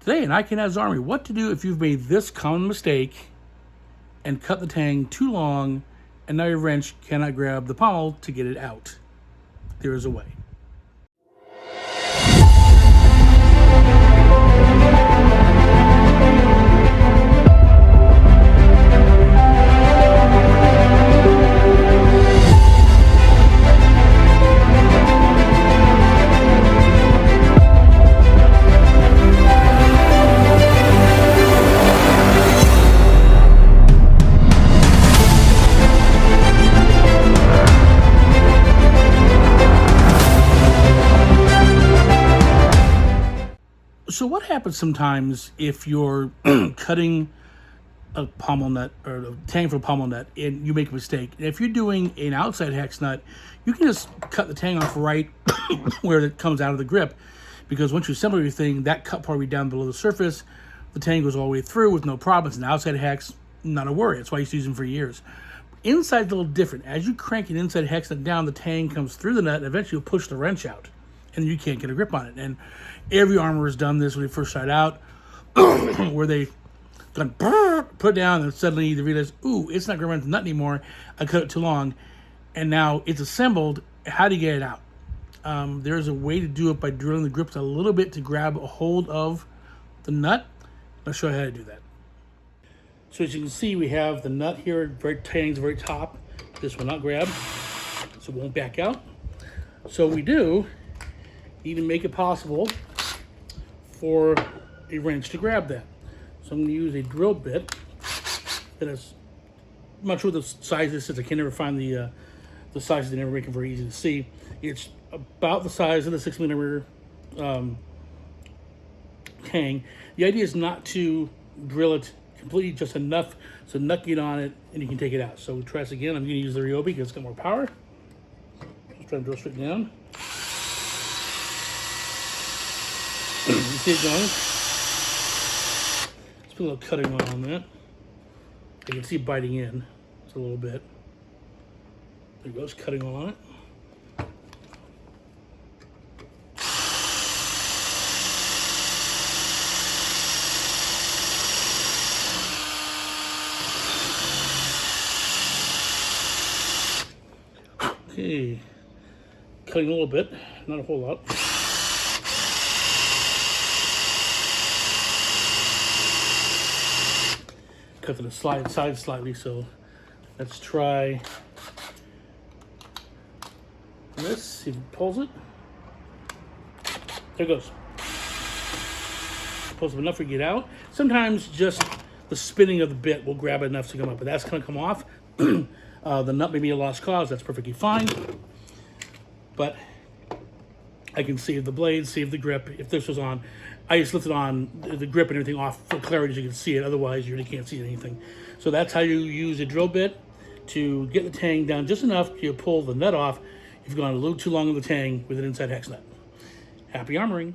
Today in Can Haz Armory, what to do if you've made this common mistake and cut the tang too long and now your wrench cannot grab the pommel to get it out. There is a way. So what happens sometimes if you're cutting a pommel nut or a tang for a pommel nut and you make a mistake? If you're doing an outside hex nut, you can just cut the tang off right where it comes out of the grip, because once you assemble everything, that cut part will be down below the surface. The tang goes all the way through with no problem. It's an outside hex, not a worry. That's why I used to use them for years. Inside's a little different. As you crank an inside hex nut down, the tang comes through the nut and eventually you'll push the wrench out and you can't get a grip on it. And every armorer has done this when they first start out, where they put it down and suddenly they realize, ooh, it's not grabbing the nut anymore. I cut it too long, and now it's assembled. How do you get it out? There's a way to do it by drilling the grips a little bit to grab a hold of the nut. I'll show you how to do that. So as you can see, we have the nut here, very tang's very top. This will not grab, so it won't back out. So we do need to make it possible for a wrench to grab that. So I'm going to use a drill bit that is, I'm not sure what the size this is. I can never find the sizes. They never make it very easy to see. It's about the size of the 6mm tang. The idea is not to drill it completely, just enough so nut get on it and you can take it out. So we try this again. I'm going to use the Ryobi because it's got more power. Just try to drill straight down. You see it going? Let's put a little cutting oil on that. You can see it biting in just a little bit. There it goes, cutting oil on it. Okay, cutting a little bit, not a whole lot. Cut to the side slightly, so let's try this, see if it pulls it. There it goes. Pulls up enough for you to get out. Sometimes just the spinning of the bit will grab it enough to come up, but that's gonna come off. The nut may be a lost cause, that's perfectly fine. But I can save the blade, save the grip. If this was on, I just lifted on the grip and everything off for clarity so you can see it. Otherwise, you really can't see anything. So that's how you use a drill bit to get the tang down just enough to pull the nut off. You've gone a little too long on the tang with an inside hex nut. Happy armoring.